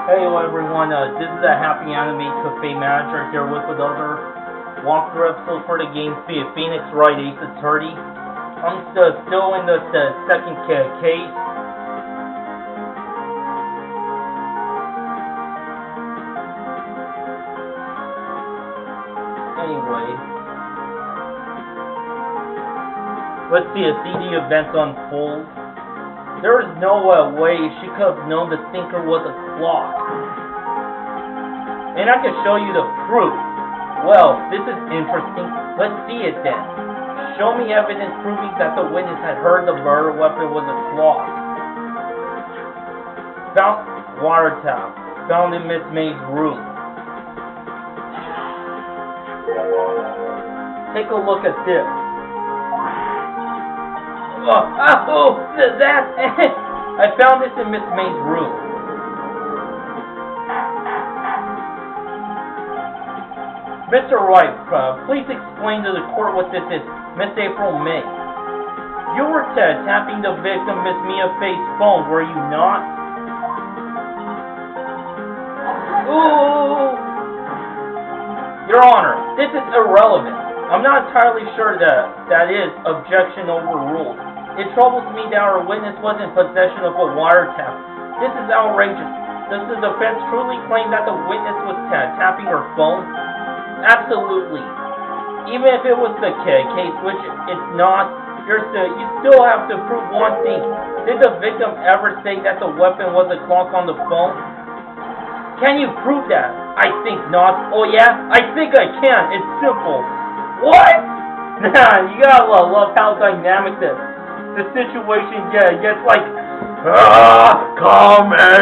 Hey everyone, this is a HappyAnimaidCafeManager here with another walkthrough episode for the game Phoenix Wright Ace Attorney. I'm still in the second case. Anyway, let's see the events unfold. There is no way she could have known the thinker was a clock. And I can show you the proof. Well, this is interesting. Let's see it then. Show me evidence proving that the witness had heard the murder weapon was a clock. Found wiretap. Found in Miss May's room. Take a look at this. That I found this in Miss May's room. Mr. Wright, please explain to the court what this is. Miss April May. You were tapping the victim, Miss Mia Faye's phone, were you not? Ooh! Your Honor, this is irrelevant. I'm not entirely sure that is objection overruled. It troubles me that our witness was in possession of a wiretap. This is outrageous. Does the defense truly claim that the witness was tapping her phone? Absolutely. Even if it was the case, which it's not, you still have to prove one thing. Did the victim ever say that the weapon was a clock on the phone? Can you prove that? I think not. Oh yeah? I think I can. It's simple. What? Nah, you gotta love how dynamic the situation gets like, Kamehameha!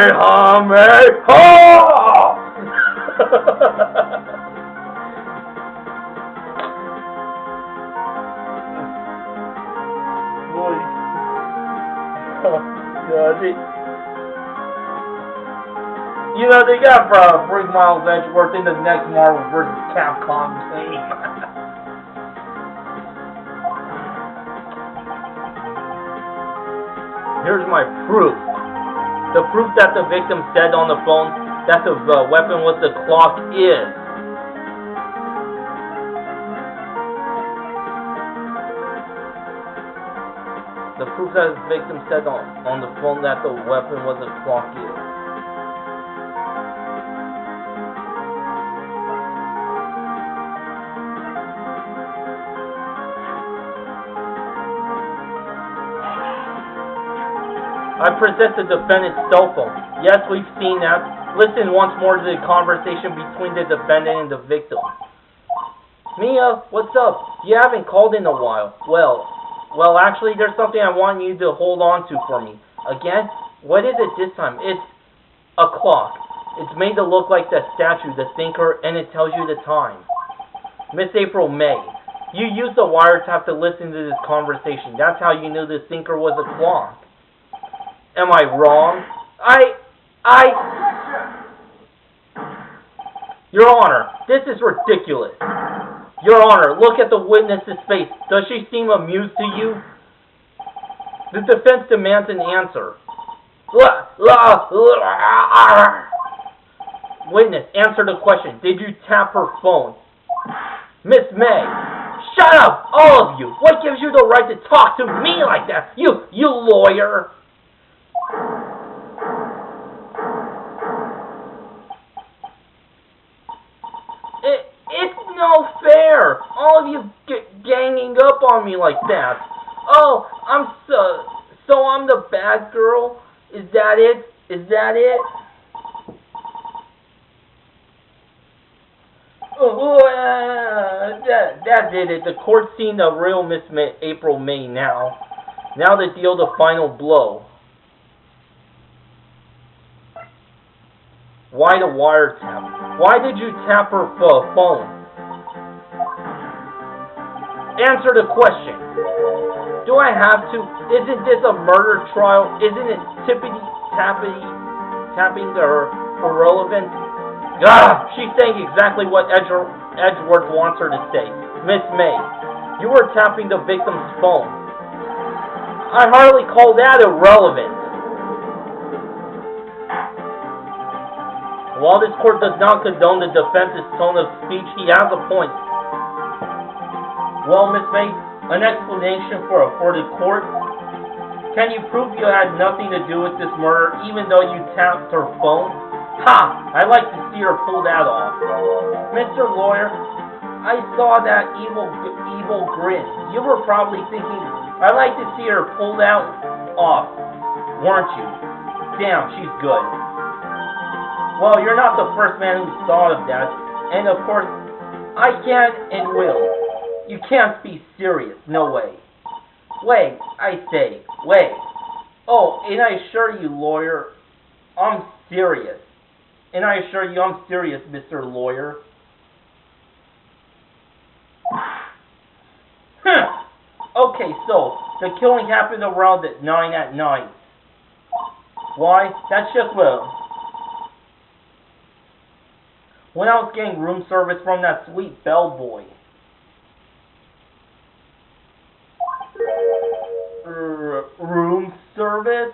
You know, they got bring Miles Edgeworth in the next Marvel vs. Capcom game. Here's my proof. The proof that the victim said on the phone that the weapon was the clock is. The proof that the victim said on the phone that the weapon was a clock is. I present the defendant's cell phone. Yes, we've seen that. Listen once more to the conversation between the defendant and the victim. Mia, what's up? You haven't called in a while. Well, actually, there's something I want you to hold on to for me. Again? What is it this time? It's a clock. It's made to look like the statue, the thinker, and it tells you the time. Miss April May, you used the wiretap to listen to this conversation. That's how you knew the thinker was a clock. Am I wrong? Your Honor, this is ridiculous. Your Honor, look at the witness's face. Does she seem amused to you? The defense demands an answer. Witness, answer the question. Did you tap her phone? Miss May. Shut up, all of you. What gives you the right to talk to me like that? You lawyer. It's no fair. All of you ganging up on me like that. Oh, so I'm the bad girl? Is that it? Is that it? That did it. The court's seen the real Miss April May now. Now to deal the final blow. Why the wiretap? Why did you tap her phone? Answer the question. Do I have to? Isn't this a murder trial? Isn't it tapping her irrelevant? She's saying exactly what Edgeworth wants her to say. Miss May, you were tapping the victim's phone. I hardly call that irrelevant. While this court does not condone the defense's tone of speech, he has a point. Well, Miss May, an explanation for the court. Can you prove you had nothing to do with this murder, even though you tapped her phone? Ha! I'd like to see her pull that off. Mr. Lawyer, I saw that evil grin. You were probably thinking, I'd like to see her pull that off, weren't you? Damn, she's good. Well, you're not the first man who's thought of that, and of course, I can and will. You can't be serious, no way. Wait, I say, wait. Oh, and I assure you, lawyer, I'm serious. And I assure you I'm serious, Mr. Lawyer. Okay, so, the killing happened around at 9 at night. Why? That's just when I was getting room service from that sweet bellboy. Room service?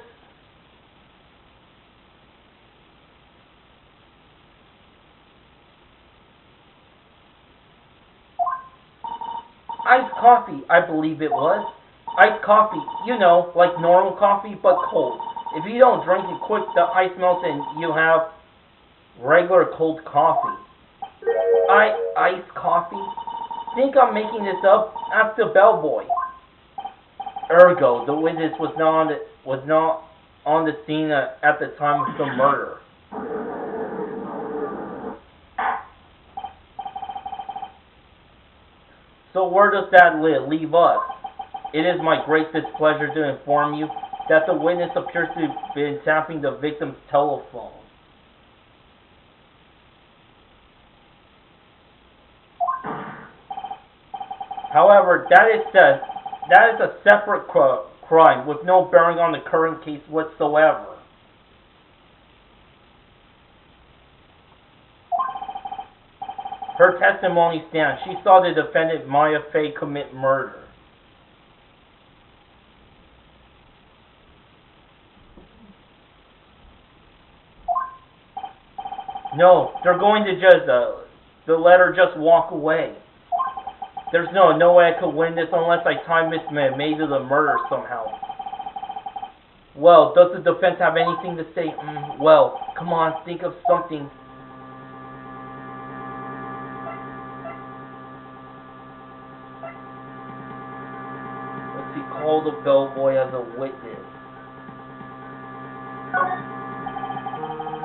Iced coffee, I believe it was. Iced coffee, you know, like normal coffee, but cold. If you don't drink it quick, the ice melts and you have regular cold coffee. Iced coffee? Think I'm making this up? Ask the bellboy. Ergo, the witness was not on the scene at the time of the murder. So where does that leave us? It is my great displeasure to inform you that the witness appears to have been tapping the victim's telephone. However, that is a separate crime with no bearing on the current case whatsoever. Her testimony stands. She saw the defendant Maya Fey commit murder. No, they're going to just let her just walk away. There's no way I could win this unless I tie Miss May to the murder somehow. Well, does the defense have anything to say? Well, come on, think of something. Let's see, call the bellboy as a witness.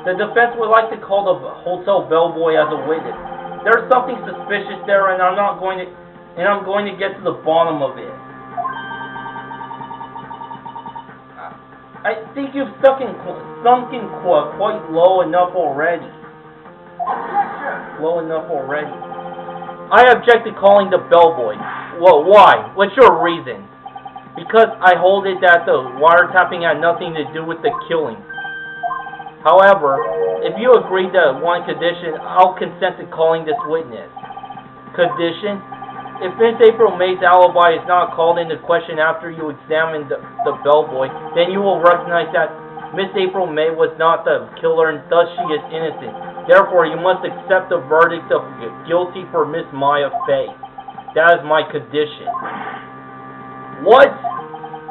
The defense would like to call the hotel bellboy as a witness. There's something suspicious there, and I'm going to get to the bottom of it. I think you've sunk in quite low enough already. Low enough already. I object to calling the bellboy. Well, why? What's your reason? Because I hold it that the wiretapping had nothing to do with the killing. However, if you agree to one condition, I'll consent to calling this witness. Condition? If Miss April May's alibi is not called into question after you examine the bellboy, then you will recognize that Miss April May was not the killer and thus she is innocent. Therefore, you must accept the verdict of guilty for Miss Maya Fey. That is my condition. What?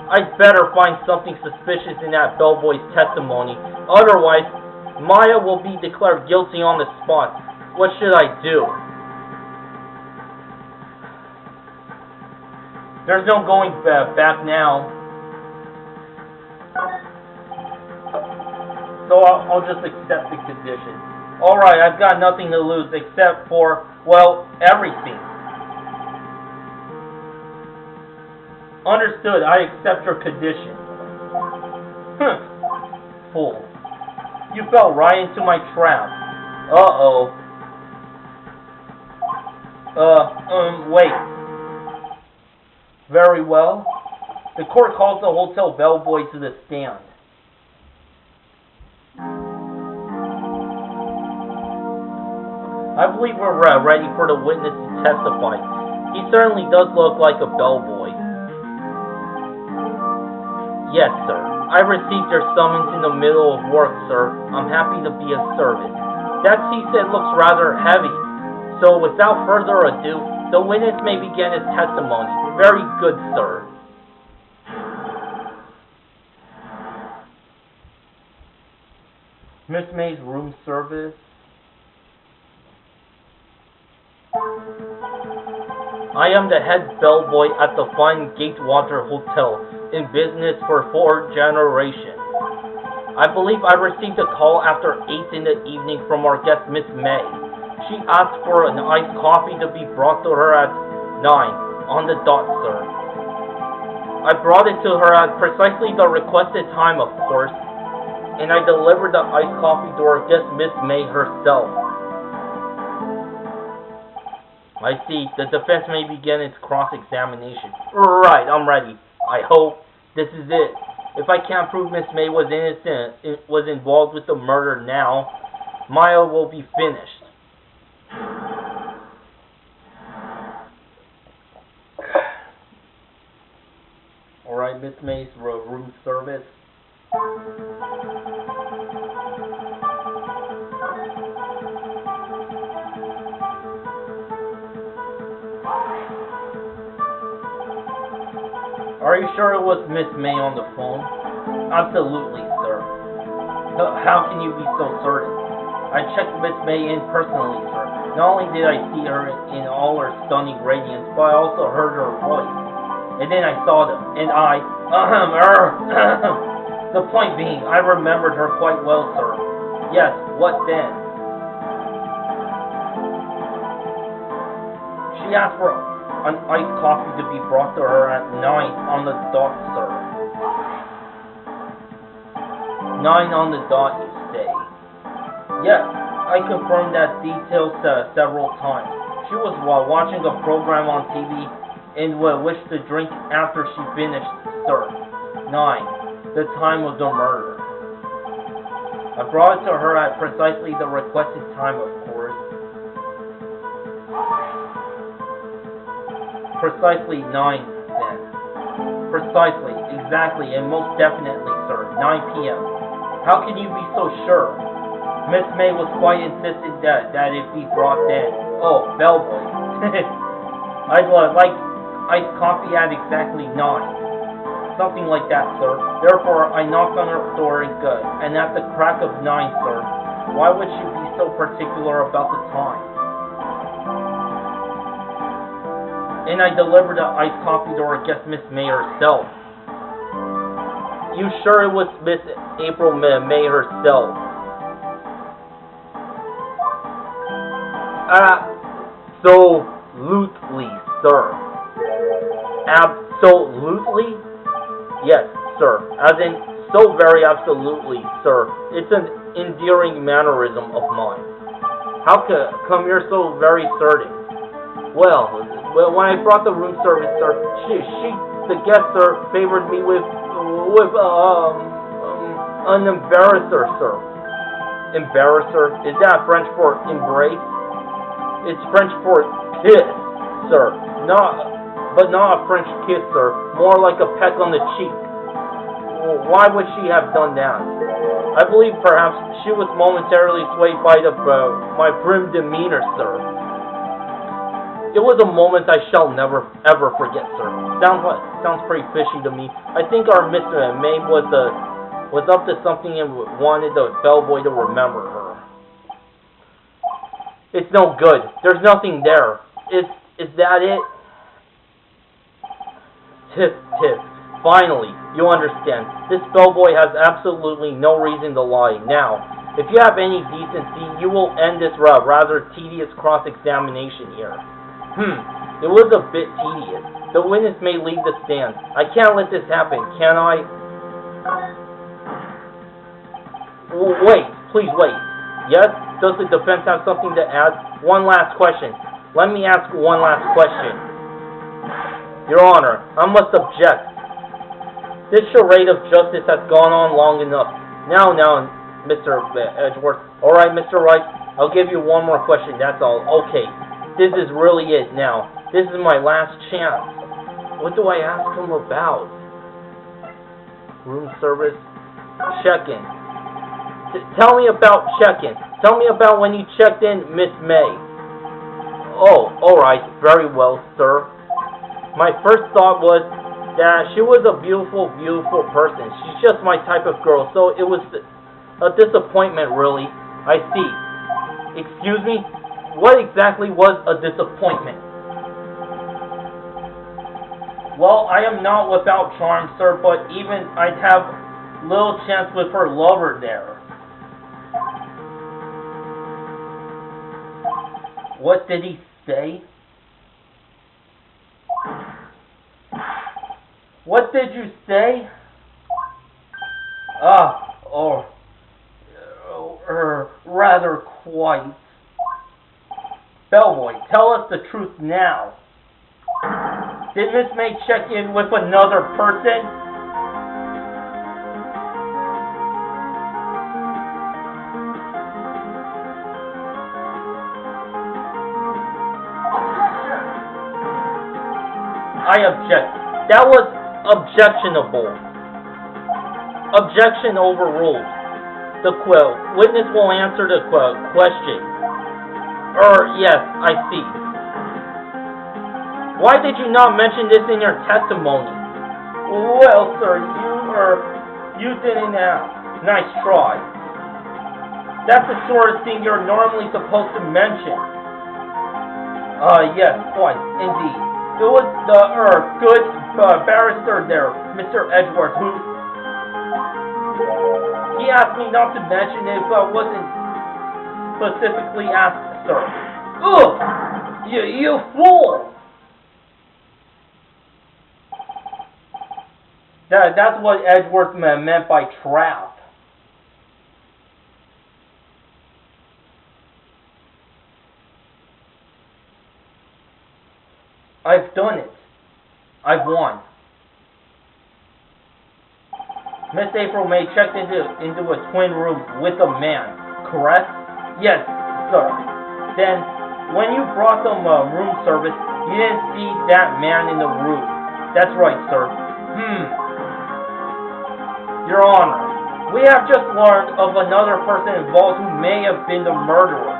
I'd better find something suspicious in that bellboy's testimony. Otherwise, Maya will be declared guilty on the spot. What should I do? There's no going back now. So I'll just accept the condition. Alright, I've got nothing to lose except for, well, everything. Understood, I accept your condition. Fool. You fell right into my trap. Uh-oh. Wait. Very well. The court calls the hotel bellboy to the stand. I believe we're ready for the witness to testify. He certainly does look like a bellboy. Yes, sir. I received your summons in the middle of work, sir. I'm happy to be of service. That C-set looks rather heavy. So without further ado, the witness may begin his testimony. Very good, sir. Miss May's room service. I am the head bellboy at the fine Gatewater Hotel, in business for 4 generations. I believe I received a call after 8 in the evening from our guest Miss May. She asked for an iced coffee to be brought to her at 9 on the dot, sir. I brought it to her at precisely the requested time, of course, and I delivered the iced coffee to our guest Miss May herself. I see. The defense may begin its cross-examination. Right, I'm ready. I hope. This is it. If I can't prove Miss May was innocent, was involved with the murder now, Maya will be finished. Alright, Miss May's room service. Are you sure it was Miss May on the phone? Absolutely, sir. How can you be so certain? I checked Miss May in personally, sir. Not only did I see her in all her stunning radiance, but I also heard her voice. And then I saw them, and the point being, I remembered her quite well, sir. Yes, what then? She asked for an iced coffee to be brought to her at 9 on the dot, sir. 9 on the dot, you say? Yes, I confirmed that detail several times. She was watching a program on TV and wished to drink after she finished, sir. 9, the time of the murder. I brought it to her at precisely the requested time, of course. Precisely 9, then. Precisely, exactly, and most definitely, sir. 9 p.m. How can you be so sure? Miss May was quite insistent that it be brought then. Oh, bellboy. I'd like iced coffee at exactly 9. Something like that, sir. Therefore, I knocked on her door and at the crack of 9, sir. Why would she be so particular about the time? And I delivered the iced coffee to our guest Miss May herself. You sure it was Miss April May herself? Absolutely, sir. Absolutely? Yes, sir. As in, so very absolutely, sir. It's an endearing mannerism of mine. How come you're so very certain? Well, when I brought the room service, sir, the guest, sir, favored me with an embarrasser, sir. Embarrasser? Is that French for embrace? It's French for kiss, sir. But not a French kiss, sir. More like a peck on the cheek. Why would she have done that? I believe perhaps she was momentarily swayed by my prim demeanor, sir. It was a moment I shall never, ever forget, sir. Sounds pretty fishy to me. I think our Miss May was up to something and wanted the bellboy to remember her. It's no good. There's nothing there. Is that it? Tiff. Finally, you understand. This bellboy has absolutely no reason to lie. Now, if you have any decency, you will end this rather tedious cross-examination here. It was a bit tedious. The witness may leave the stand. I can't let this happen, can I? Wait, please wait. Yes? Does the defense have something to add? One last question. Let me ask one last question. Your Honor, I must object. This charade of justice has gone on long enough. Now, Mr. Edgeworth. Alright, Mr. Wright, I'll give you one more question, that's all. Okay. This is really it now. This is my last chance. What do I ask him about? Room service? Check-in. Tell me about check-in. Tell me about when you checked in, Miss May. Oh, alright, very well, sir. My first thought was that she was a beautiful, beautiful person. She's just my type of girl, so it was a disappointment, really. I see. Excuse me? What exactly was a disappointment? Well, I am not without charm, sir, but even I'd have little chance with her lover there. What did he say? What did you say? Rather quite. Bellboy, tell us the truth now. Did Miss May check in with another person? I object. That was objectionable. Objection overruled. The witness will answer the question. Yes, I see. Why did you not mention this in your testimony? Well, sir, you didn't ask. Nice try. That's the sort of thing you're normally supposed to mention. Yes, quite, indeed. It was the, good, barrister there, Mr. Edgeworth, who... He asked me not to mention it if I wasn't specifically asked, sir. Ugh! You fool! That's what Edgeworth meant by trap. I've done it. I've won. Miss April May checked into a twin room with a man, correct? Yes, sir. Then, when you brought them room service, you didn't see that man in the room. That's right, sir. Your Honor, we have just learned of another person involved who may have been the murderer.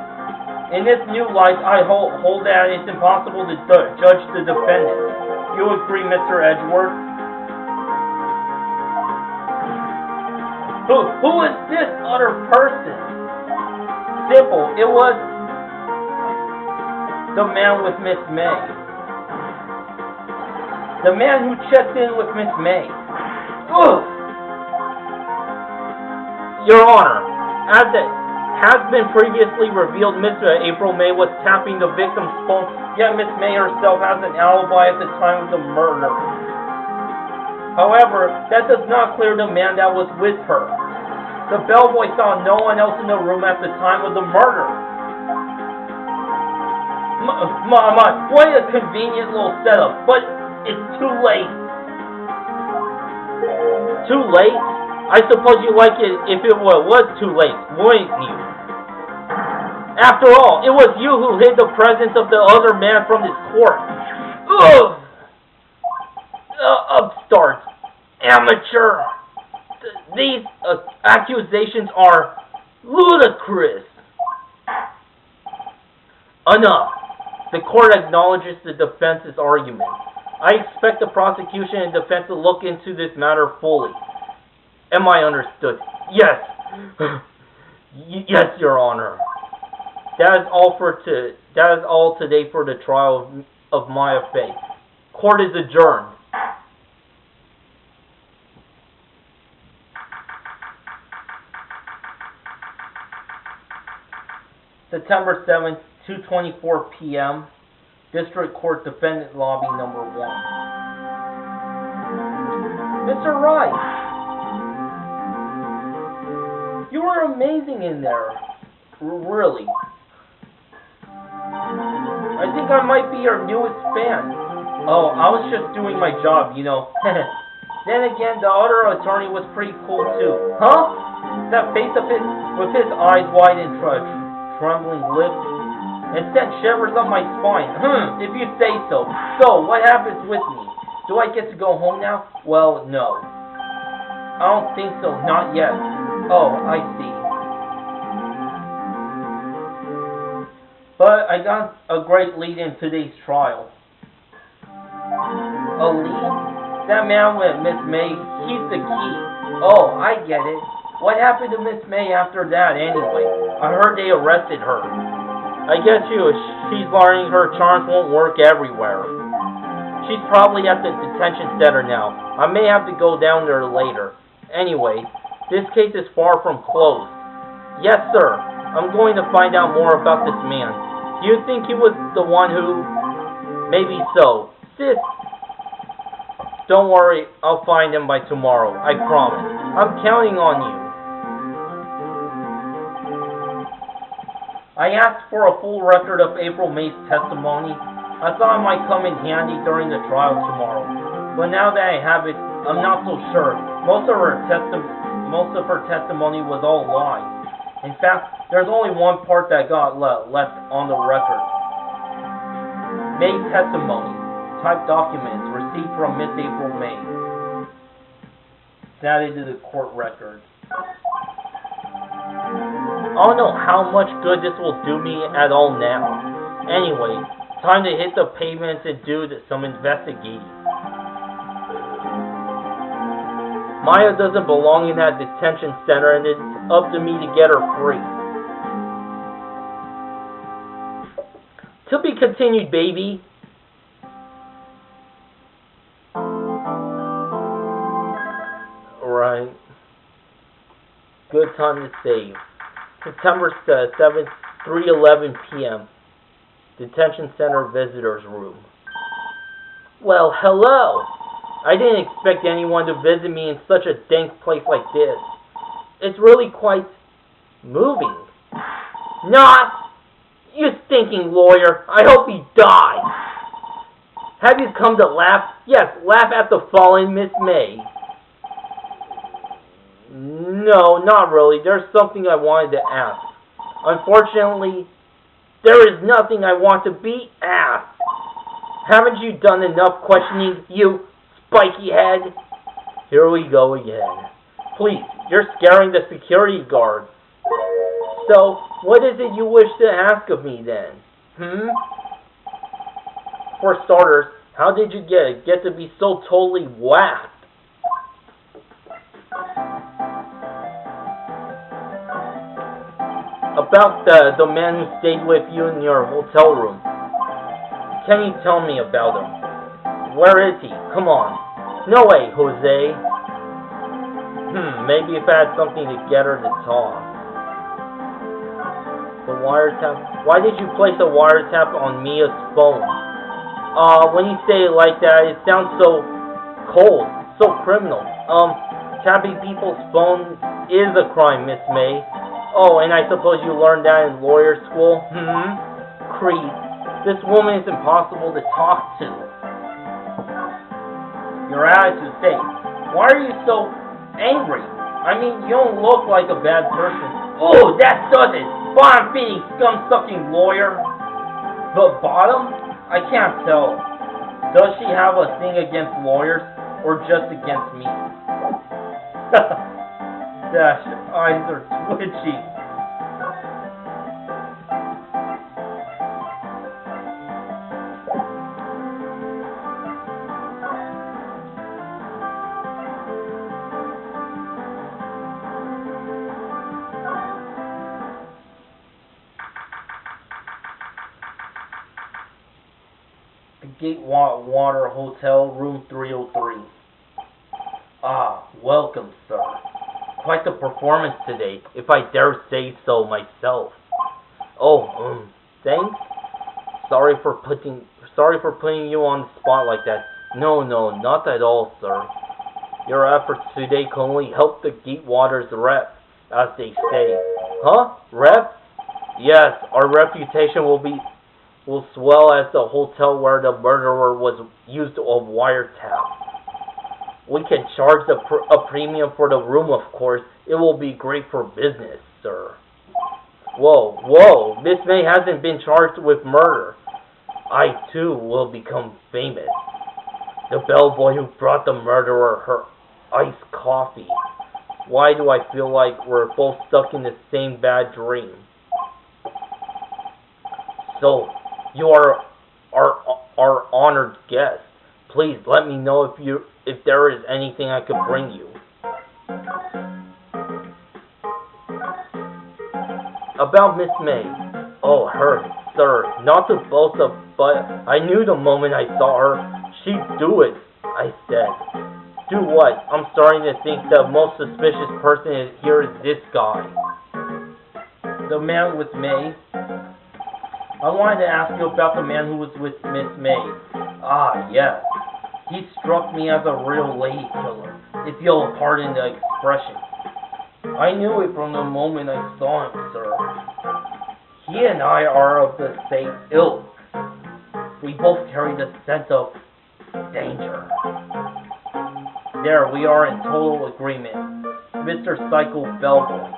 In this new light, I hold that it's impossible to judge the defendant. You agree, Mr. Edgeworth? Who is this other person? Simple. It was the man with Miss May. The man who checked in with Miss May. Ugh! Your Honor, as it has been previously revealed, Miss April May was tapping the victim's phone, yet Miss May herself has an alibi at the time of the murder. However, that does not clear the man that was with her. The bellboy saw no one else in the room at the time of the murder. What a convenient little setup, but it's too late. Too late? I suppose you like it if it was too late, wouldn't you? After all, it was you who hid the presence of the other man from this court. Ugh! Upstart. Amateur. These accusations are ludicrous. Enough. The court acknowledges the defense's argument. I expect the prosecution and defense to look into this matter fully. Am I understood? Yes. Yes, Your Honor. That is all today for the trial of Maya Fey. Court is adjourned. September 7th, 2:24 p.m. District Court Defendant Lobby Number 1. Mr. Wright, you were amazing in there. Really. I think I might be your newest fan. Oh, I was just doing my job, you know. Then again, the other attorney was pretty cool too. Huh? That face of his, with his eyes wide and trembling lips, and sent shivers up my spine. If you say so. So, what happens with me? Do I get to go home now? Well, no. I don't think so, not yet. Oh, I see. But I got a great lead in today's trial. A lead? That man with Miss May, he's the key. Oh, I get it. What happened to Miss May after that anyway? I heard they arrested her. I guess she's learning her charms won't work everywhere. She's probably at the detention center now. I may have to go down there later. Anyway, this case is far from closed. Yes, sir. I'm going to find out more about this man. Do you think he was the one who... Maybe so. Sis, don't worry. I'll find him by tomorrow. I promise. I'm counting on you. I asked for a full record of April May's testimony. I thought it might come in handy during the trial tomorrow. But now that I have it, I'm not so sure. Most of her testimony was all lies. In fact, there's only one part that got left on the record. May testimony. Typed documents received from Miss April May. Added to the court record. I don't know how much good this will do me at all now. Anyway, time to hit the pavements and do some investigating. Maya doesn't belong in that detention center, and it's up to me to get her free. To be continued, baby. Right. Good time to save. September 7th, 3:11 p.m. Detention Center Visitors Room. Well, hello. I didn't expect anyone to visit me in such a dank place like this. It's really quite moving. Not! You stinking lawyer. I hope he dies. Have you come to laugh? Yes, laugh at the fallen Miss May. No, not really. There's something I wanted to ask. Unfortunately, there is nothing I want to be asked. Haven't you done enough questioning, you spiky head? Here we go again. Please, you're scaring the security guards. So, what is it you wish to ask of me then? For starters, how did you get to be so totally whacked? About the man who stayed with you in your hotel room. Can you tell me about him? Where is he? Come on. No way, Jose. Maybe if I had something to get her to talk. The wiretap. Why did you place a wiretap on Mia's phone? When you say it like that, it sounds so cold, so criminal. Tapping people's phones is a crime, Miss May. Oh, and I suppose you learned that in lawyer school? Creed, this woman is impossible to talk to. Your attitude stinks. Why are you so angry? I mean, you don't look like a bad person. Oh, that does it! Bottom-feeding, scum-sucking lawyer. But bottom? I can't tell. Does she have a thing against lawyers, or just against me? Dash, eyes are twitchy. Gatewater Hotel, room 303. Ah, welcome, sir. Quite the performance today, if I dare say so myself. Oh, thanks. Sorry for putting you on the spot like that. No, not at all, sir. Your efforts today can only help the Gatewater's rep, as they say. Huh? Rep? Yes, our reputation will swell as the hotel where the murderer was used a wiretap. We can charge a premium for the room, of course. It will be great for business, sir. Whoa, Miss May hasn't been charged with murder. I, too, will become famous. The bellboy who brought the murderer her iced coffee. Why do I feel like we're both stuck in the same bad dream? So, you are our honored guest. Please let me know if there is anything I could bring you. About Miss May. Oh, her, sir. Not to boast of, but I knew the moment I saw her, she'd do it, I said. Do what? I'm starting to think the most suspicious person here is this guy. The man with May? I wanted to ask you about the man who was with Miss May. Ah, yes. He struck me as a real lady killer, if you'll pardon the expression. I knew it from the moment I saw him, sir. He and I are of the same ilk. We both carry the sense of danger. There, we are in total agreement. Mr. Psycho Bellboy.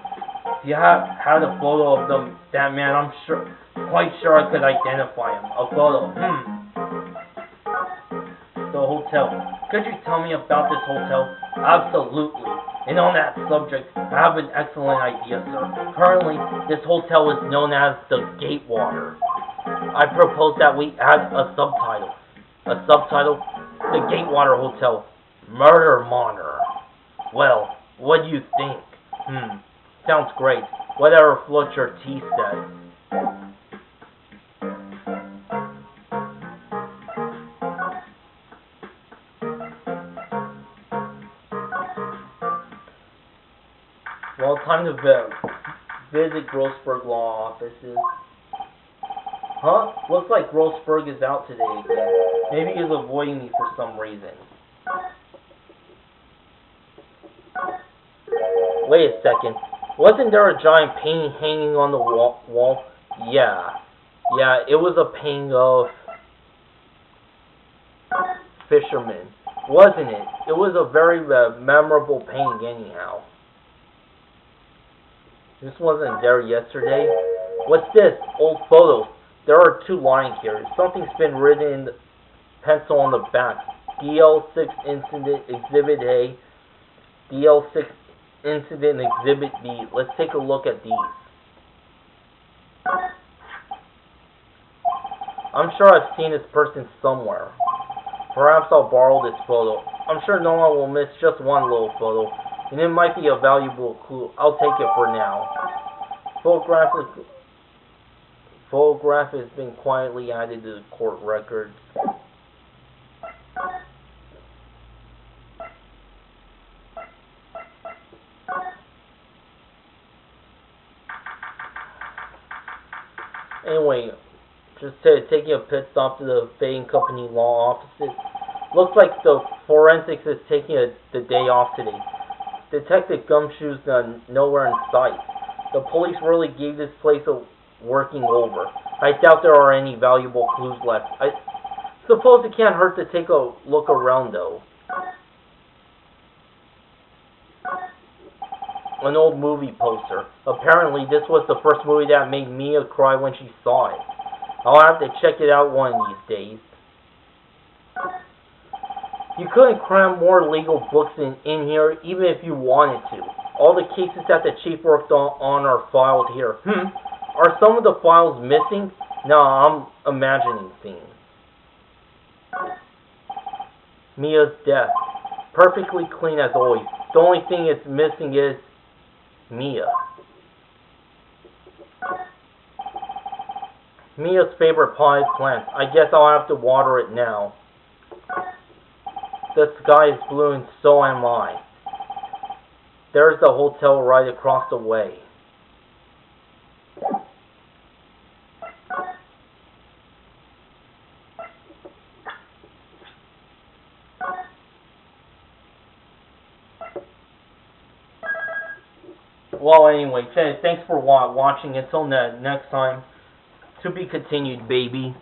If you had a photo of that man, I'm quite sure I could identify him. A photo. The hotel. Could you tell me about this hotel? Absolutely. And on that subject, I have an excellent idea, sir. Currently, this hotel is known as the Gatewater. I propose that we add a subtitle. A subtitle? The Gatewater Hotel. Murder Monitor. Well, what do you think? Sounds great. Whatever floats your tea says. Well, time to visit Grossberg Law Offices. Huh? Looks like Grossberg is out today again. Maybe he's avoiding me for some reason. Wait a second. Wasn't there a giant painting hanging on the wall? Yeah, it was a painting of fishermen, wasn't it? It was a very memorable painting anyhow. This wasn't there yesterday. What's this? Old photos. There are two lines here. Something's been written in pencil on the back. DL6 Incident Exhibit A. DL6 Incident Exhibit B. Let's take a look at these. I'm sure I've seen this person somewhere. Perhaps I'll borrow this photo. I'm sure no one will miss just one little photo. And it might be a valuable clue. I'll take it for now. Photograph has been quietly added to the court records. Anyway, just taking a pit stop to the Bay & Company law offices. Looks like the forensics is taking the day off today. Detective Gumshoe's nowhere in sight. The police really gave this place a working over. I doubt there are any valuable clues left. I suppose it can't hurt to take a look around, though. An old movie poster. Apparently, this was the first movie that made Mia cry when she saw it. I'll have to check it out one of these days. You couldn't cram more legal books in here, even if you wanted to. All the cases that the chief worked on are filed here. Are some of the files missing? No, I'm imagining things. Mia's death. Perfectly clean as always. The only thing it's missing is Mia. Mia's favorite potted plant. I guess I'll have to water it now. The sky is blue and so am I. There's the hotel right across the way. Well, anyway, thanks for watching. Until next time, to be continued, baby.